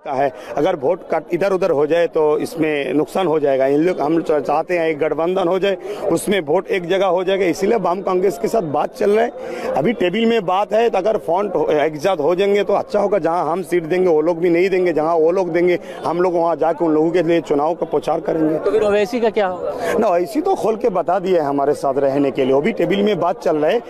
का है। अगर वोट कट इधर उधर हो जाए तो इसमें नुकसान हो जाएगा। इन लोग हम चाहते हैं एक गठबंधन हो जाए, उसमें वोट एक जगह हो जाएगा, इसीलिए वाम कांग्रेस के साथ बात चल रहा है। अभी टेबल में बात है, तो अगर फॉन्ट एक साथ हो जाएंगे तो अच्छा होगा। जहां हम सीट देंगे वो लोग भी नहीं देंगे, जहां वो लोग देंगे हम लोग वहां जाके उन लोगों के लिए चुनाव का प्रचार करेंगे। तो फिर ओवैसी का क्या होगा? ना ऐसी तो खोल के बता दिए हमारे साथ रहने के लिए, वो भी टेबल में बात चल रहा है।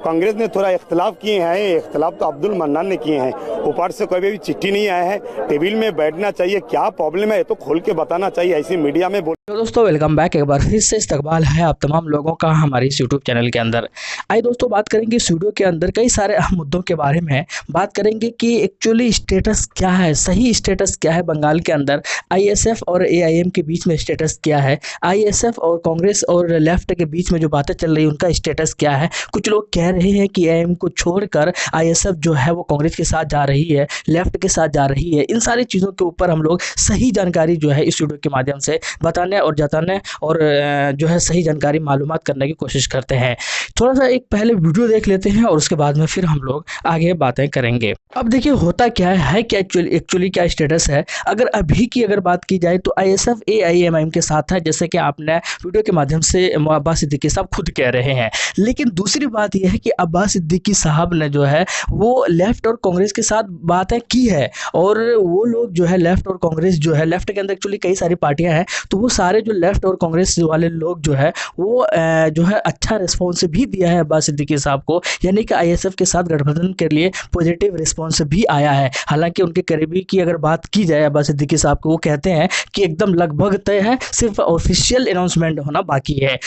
कांग्रेस ने थोड़ा इख्तलाफ किए हैं, इख्तलाफ तो अब्दुल मन्नान ने किए हैं, ऊपर से कोई भी चिट्ठी नहीं आया है। टेबल में बैठना चाहिए, क्या प्रॉब्लम है तो खोल के बताना चाहिए, ऐसी मीडिया में तो दोस्तों वेलकम बैक, एक बार फिर से इस्तकबाल है आप तमाम लोगों का हमारे इस यूट्यूब चैनल के अंदर। आइए दोस्तों बात करेंगे इस वीडियो के अंदर कई सारे अहम मुद्दों के बारे में। बात करेंगे कि एक्चुअली स्टेटस क्या है, सही स्टेटस क्या है बंगाल के अंदर, आईएसएफ और एआईएम के बीच में स्टेटस क्या है, आईएसएफ और कांग्रेस और लेफ्ट के बीच में जो बातें चल रही है उनका स्टेटस क्या है। कुछ लोग कह रहे हैं कि एआईएम को छोड़कर आईएसएफ जो है वो कांग्रेस के साथ जा रही है, लेफ्ट के साथ जा रही है। इन सारी चीज़ों के ऊपर हम लोग सही जानकारी जो है इस वीडियो के माध्यम से बताने और जताने और जो है सही जानकारी मालूमात करने की कोशिश करते हैं। थोड़ा सा एक पहले वीडियो देख लेते हैं और उसके बाद में फिर हम लोग आगे बातें करेंगे। अब देखिए होता क्या है कि एक्चुअली क्या स्टेटस है। अगर अभी की अगर बात की जाए तो आईएसएफ एआईएमआईएम के साथ है, जैसे कि आपने वीडियो के माध्यम से अब्बास सिद्दीकी साहब खुद कह रहे हैं। लेकिन दूसरी बात यह है कि अब्बास सिद्दीकी साहब ने जो है वो लेफ्ट और कांग्रेस के साथ बातें की है, और वो लोग जो है लेफ्ट और कांग्रेस जो है, लेफ्ट के अंदर एक्चुअली कई सारी पार्टियां हैं, तो वो सारे जो लेफ्ट और कांग्रेस वाले लोग जो है वो जो है अच्छा रिस्पॉन्स भी दिया है अब्बास सिद्दीकी साहब को, यानी कि आईएसएफ के साथ गठबंधन के लिए पॉजिटिव रिस्पॉन्स भी आया है। हालांकि उनके करीबी की अगर बात की जाए अब्बास सिद्दीकी साहब को, वो कहते हैं कि एकदम लगभग तय है, सिर्फ ऑफिशियल अनाउंसमेंट होना बाकी है।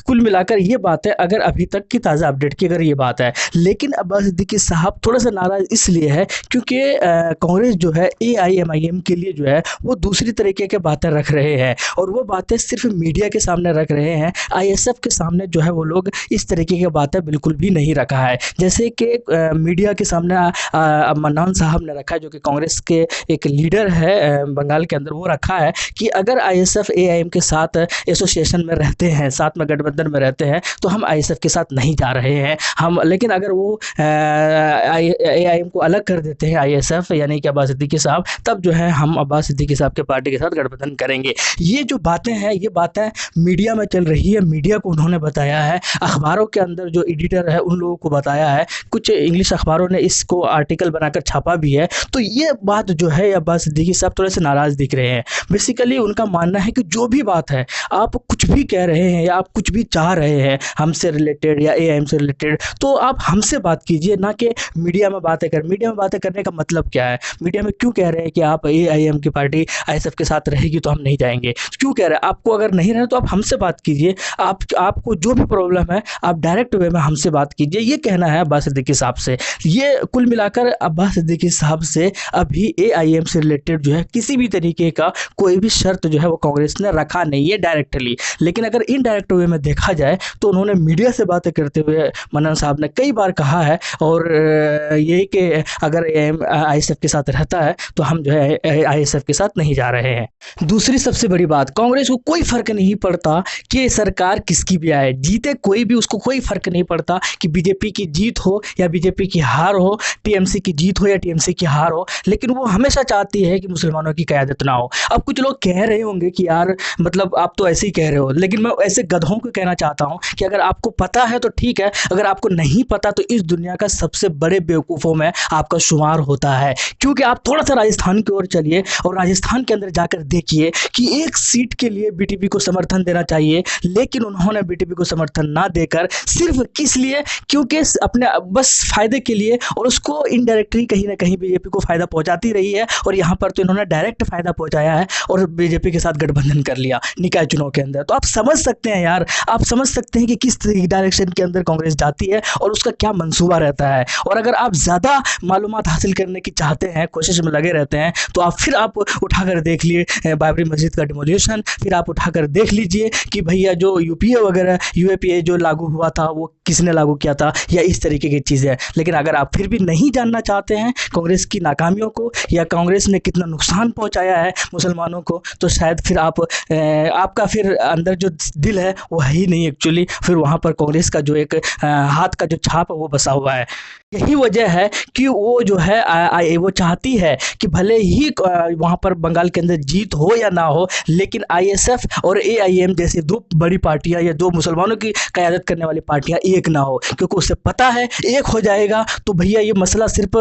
कुल मिलाकर ये बात है, अगर अभी तक की ताज़ा अपडेट की अगर ये बात है। लेकिन अब्बास सिद्दीकी साहब थोड़ा सा नाराज इसलिए है क्योंकि कांग्रेस जो है एआईएमआईएम के लिए जो है वो दूसरी तरीके के बातें रख रहे हैं, और वो बातें सिर्फ मीडिया के सामने रख रहे हैं। आईएसएफ के सामने जो है वो लोग इस तरीके की बातें बिल्कुल भी नहीं रखा है, जैसे कि मीडिया के सामने मन्नान साहब ने रखा है, जो कि कांग्रेस के एक लीडर है बंगाल के अंदर। वो रखा है कि अगर आईएसएफ एआईएम के साथ एसोसिएशन में रहते हैं, साथ में गठबंधन में रहते हैं, तो हम आईएसएफ के साथ नहीं जा रहे हैं हम। लेकिन अगर वो एआईएम को अलग कर देते हैं आईएसएफ यानी कि अब्बास सिद्दीकी साहब, तब जो है हम अब्बास सिद्दीकी साहब के पार्टी के साथ गठबंधन करेंगे। ये जो बातें हैं ये बातें मीडिया में चल रही है, मीडिया को उन्होंने बताया है, अखबारों के अंदर जो एडिटर है उन लोगों को बताया है, कुछ इंग्लिश अखबारों ने इसको आर्टिकल बनाकर छापा भी है। तो ये बात जो है अब्बास सिद्दीकी साहब थोड़े से नाराज़ दिख रहे हैं। बेसिकली उनका मानना है कि जो भी बात है, आप कुछ भी कह रहे हैं या आप कुछ भी चाह रहे हैं हमसे रिलेटेड या एआईएम से रिलेटेड, तो आप हमसे बात कीजिए, ना कि मीडिया में बातें कर। मीडिया में बातें करने का मतलब क्या है? मीडिया में क्यों कह रहे हैं कि आप एआईएम की पार्टी आईएसएफ के साथ रहेगी तो हम नहीं जाएंगे? क्यों कह रहे हैं? आपको अगर नहीं रहना तो आप हमसे बात कीजिए, आपको जो भी प्रॉब्लम है आप डायरेक्ट वे में हमसे बात कीजिए, ये कहना है अब्बास सिद्दीकी साहब से। ये कुल मिलाकर अब्बास सिद्दीकी साहब से अभी एआईएम से रिलेटेड जो है किसी भी तरीके का कोई भी शर्त जो है वो कांग्रेस ने रखा नहीं है डायरेक्टली। लेकिन अगर इनडायरेक्ट वे में देखा जाए तो उन्होंने मीडिया से बातें करते हुए मन्नान साहब ने कई बार कहा है, और यही कि अगर आईएसएफ के साथ रहता है तो हम जो है आईएसएफ के साथ नहीं जा रहे हैं। दूसरी सबसे बड़ी बात, कांग्रेस को कोई फर्क नहीं पड़ता कि सरकार किसकी भी आए, जीते कोई भी, उसको कोई फर्क नहीं पड़ता कि बीजेपी की जीत हो या बीजेपी की हार हो, टीएमसी की जीत हो या टीएमसी की हार हो, लेकिन वो हमेशा चाहती है कि मुसलमानों की क़यादत ना हो। अब कुछ लोग कह रहे होंगे कि यार मतलब आप तो ऐसे ही कह रहे हो, लेकिन मैं ऐसे गधों को कहना चाहता हूँ कि अगर आपको पता है तो ठीक है, अगर आपको नहीं पता तो इस दुनिया का सबसे बड़े बेवकूफ़ों में आपका शुमार होता है। क्योंकि आप थोड़ा सा राजस्थान की ओर चलिए और राजस्थान के अंदर जाकर देखिए कि एक सीट के लिए बीटीपी को समर्थन देना चाहिए, लेकिन उन्होंने बीटीपी को समर्थन ना देकर सिर्फ किस लिए, क्योंकि अपने बस फायदे के लिए, और उसको इनडायरेक्टली कहीं ना कहीं बीजेपी को फायदा पहुंचाती रही है। और यहाँ पर तो इन्होंने डायरेक्ट फायदा पहुंचाया है और बीजेपी के साथ गठबंधन कर लिया निकाय चुनाव के अंदर। तो आप समझ सकते हैं यार, आप समझ सकते हैं कि किस डायरेक्शन के अंदर कांग्रेस जाती है और उसका क्या मंसूबा रहता है। और अगर आप ज़्यादा मालूमात हासिल करने की चाहते हैं, कोशिश में लगे रहते हैं, तो आप उठाकर देख लिए बाबरी मस्जिद का डिमोलिशन, फिर आप उठाकर देख लीजिए कि भैया जो यूपीए वगैरह यूएपीए जो लागू हुआ था वो किसने लागू किया था, या इस तरीके की चीज़ें। लेकिन अगर आप फिर भी नहीं जानना चाहते हैं कांग्रेस की नाकामियों को या कांग्रेस ने कितना नुकसान पहुंचाया है मुसलमानों को, तो शायद फिर आपका फिर अंदर जो दिल है वो है ही नहीं एक्चुअली, फिर वहाँ पर कांग्रेस का जो एक हाथ का जो छाप है वो बसा हुआ है। यही वजह है कि वो जो है वो चाहते चाहती है कि भले ही वहाँ पर बंगाल के अंदर जीत हो या ना हो, लेकिन आईएसएफ और एआईएम जैसी दो बड़ी पार्टियां या दो मुसलमानों की क़यादत करने वाली पार्टियां एक ना हो, क्योंकि उसे पता है एक हो जाएगा तो भैया ये मसला सिर्फ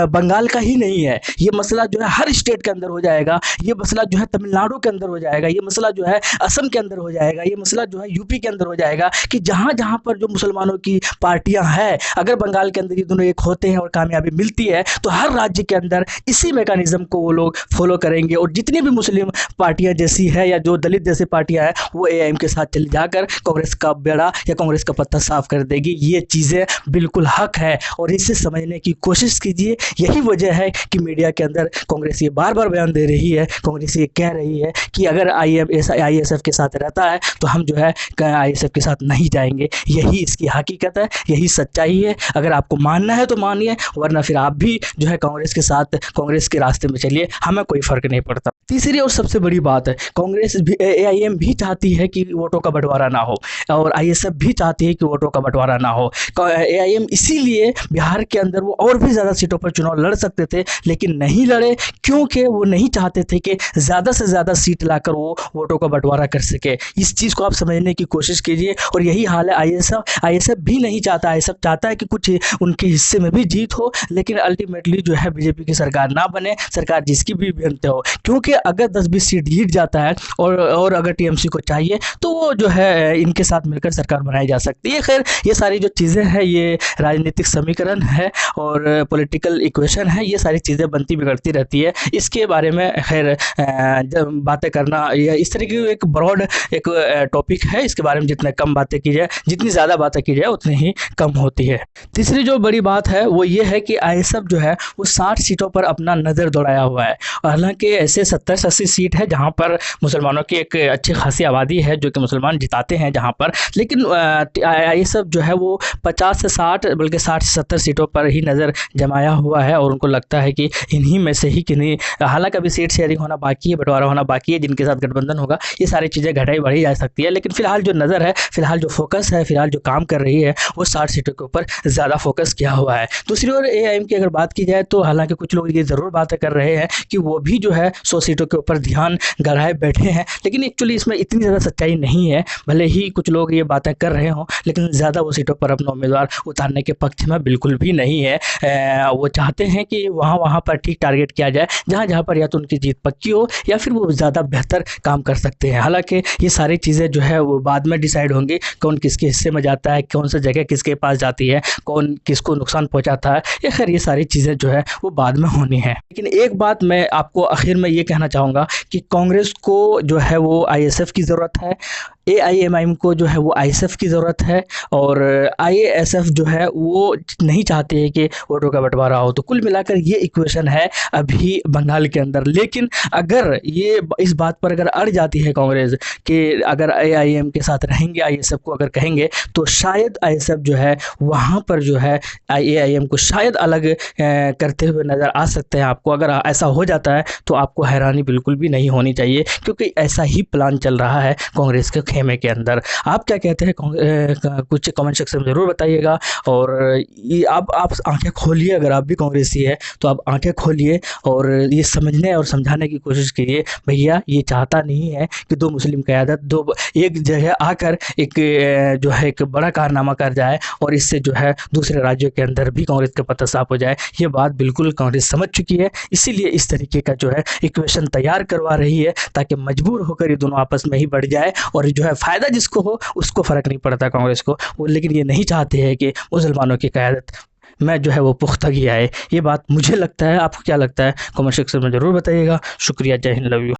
बंगाल का ही नहीं है, ये मसला जो है हर स्टेट के अंदर हो जाएगा, ये मसला जो है तमिलनाडु के अंदर हो जाएगा, ये मसला जो है असम के अंदर हो जाएगा, ये मसला जो है यूपी के अंदर हो जाएगा, कि जहाँ जहाँ पर जो मुसलमानों की पार्टियां हैं, अगर बंगाल के अंदर ये दोनों एक होते हैं और कामयाबी मिलती है तो हर राज्य के अंदर इसी मैकेनिज्म को वो लोग फॉलो करेंगे, और जितनी भी मुस्लिम पार्टियां जैसी है या जो दलित जैसी पार्टियां हैं वो एआईएम के साथ चले जाकर कांग्रेस का बेड़ा या कांग्रेस का पत्ता साफ कर देगी। ये चीज़ें बिल्कुल हक है और इसे समझने की कोशिश कीजिए। यही वजह है कि मीडिया के अंदर कांग्रेस ये बार बार बयान दे रही है, कांग्रेस ये कह रही है कि अगर आईएसएफ के साथ रहता है तो हम जो है आईएसएफ के साथ नहीं जाएंगे। यही इसकी हकीकत है, यही सच्चाई है। अगर आपको मानना है तो मानिए, वरना फिर आप भी जो है कांग्रेस के साथ कांग्रेस के रास्ते में चलिए, हमें कोई फर्क नहीं पड़ता। तीसरी और सबसे बड़ी बात है, कांग्रेस भी एआईएम भी चाहती है कि वोटों का बंटवारा ना हो और आईएसएफ भी चाहती है कि वोटों का बंटवारा ना हो। एआईएम इसीलिए बिहार के अंदर वो और भी ज़्यादा सीटों पर चुनाव लड़ सकते थे, लेकिन नहीं लड़े, क्योंकि वो नहीं चाहते थे कि ज़्यादा से ज़्यादा सीट लाकर वो वोटों का बंटवारा कर सके। इस चीज़ को आप समझने की कोशिश कीजिए। और यही हाल है आईएसएफ भी नहीं चाहता। आईएसएफ चाहता है कि कुछ उनके हिस्से में भी जीत हो, लेकिन अल्टीमेटली जो है बीजेपी की सरकार ना बने, सरकार जिसकी भी बनते हो, क्योंकि अगर 10-20 सीट जीत जाता है और अगर टीएमसी को चाहिए तो वो जो है इनके साथ मिलकर सरकार बनाई जा सकती है। खैर, ये सारी जो चीज़ें हैं ये राजनीतिक समीकरण है और पॉलिटिकल इक्वेशन है, ये सारी चीज़ें बनती बिगड़ती रहती है। इसके बारे में खैर जब बातें करना या इस तरह की एक ब्रॉड एक टॉपिक है, इसके बारे में जितने कम बातें की जाए, जितनी ज़्यादा बातें की जाए उतनी ही कम होती है। तीसरी जो बड़ी बात है वो ये है कि आईएसएफ जो है वो 60 सीटों पर अपना नज़र दौड़ाया हुआ है। हालांकि ऐसे 70-80 सीट है जहां पर मुसलमानों की एक अच्छी खासी आबादी है जो कि मुसलमान जिताते हैं जहां पर, लेकिन आईएसएफ जो है वो 50 से 60 बल्कि 60 से 70 सीटों पर ही नज़र जमाया हुआ है और उनको लगता है कि इन्हीं में से ही किन्हीं, हालांकि अभी सीट शेयरिंग होना बाकी है, बंटवारा होना बाकी है, जिनके साथ गठबंधन होगा ये सारी चीज़ें घटाई बढ़ी जा सकती है, लेकिन फिलहाल जो नज़र है, फिलहाल जो फोकस है, फिलहाल जो काम कर रही है वो 60 सीटों के ऊपर ज़्यादा फोकस किया हुआ है। दूसरी ओर एआईएम की अगर बात की जाए तो हालांकि कुछ लोग ये ज़रूर बातें कर रहे हैं कि वो भी जो है 100 सीटों के ऊपर ध्यान गड़ाए बैठे हैं, लेकिन एक्चुअली इसमें इतनी ज़्यादा सच्चाई नहीं है। भले ही कुछ लोग ये बातें कर रहे हों, लेकिन ज़्यादा वो सीटों पर अपना उम्मीदवार उतारने के पक्ष में बिल्कुल भी नहीं है। वो चाहते हैं कि वहाँ पर ठीक टारगेट किया जाए, जहाँ पर या तो उनकी जीत पक्की हो या फिर वो ज़्यादा बेहतर काम कर सकते हैं। हालांकि ये सारी चीज़ें जो है वो बाद में डिसाइड होंगी, कौन किसके हिस्से में जाता है, कौन सी जगह किसके पास जाती है, कौन किसको नुकसान पहुंचाता है, या खैर ये सारी चीज़ें जो है वो बाद में होनी है। लेकिन एक बात मैं आपको आखिर में ये कहना चाहूँगा कि कांग्रेस को जो है वो आईएसएफ की ज़रूरत है, एआईएमआईएम को जो है वो आईएसएफ की ज़रूरत है, और आईएसएफ जो है वो नहीं चाहते हैं कि वोटों का बंटवारा हो। तो कुल मिलाकर ये इक्वेशन है अभी बंगाल के अंदर। लेकिन अगर ये इस बात पर अगर अड़ जाती है कांग्रेस कि अगर एआईएम के साथ रहेंगे, आईएसएफ को अगर कहेंगे, तो शायद आईएसएफ जो है वहाँ पर जो है एआईएम को शायद अलग करते हुए नज़र आ सकते हैं आपको। अगर ऐसा हो जाता है तो आपको हैरानी बिल्कुल भी नहीं होनी चाहिए, क्योंकि ऐसा ही प्लान चल रहा है कांग्रेस के खेमे के अंदर। आप क्या कहते हैं कुछ कमेंट सेक्शन में ज़रूर बताइएगा। और ये आप आंखें खोलिए, अगर आप भी कांग्रेसी है तो आप आंखें खोलिए और ये समझने और समझाने की कोशिश कीजिए, भैया ये चाहता नहीं है कि दो मुस्लिम क़यादत दो एक जगह आकर एक जो है एक बड़ा कारनामा कर जाए और इससे जो है दूसरे राज्यों के अंदर भी कांग्रेस का पत्ता साफ हो जाए। ये बात बिल्कुल कांग्रेस समझ चुकी है, इसीलिए इस तरीके का जो है इक्वेशन तैयार करवा रही है, ताकि मजबूर होकर ये दोनों आपस में ही बढ़ जाए और जो है फ़ायदा जिसको हो उसको फ़र्क नहीं पड़ता कांग्रेस को वो। लेकिन ये नहीं चाहते हैं कि मुसलमानों की क़यादत में जो है वो पुख्तगी आए। ये बात मुझे लगता है, आपको क्या लगता है कमेंट सेक्शन में ज़रूर बताइएगा। शुक्रिया, जय हिंद, लव यू।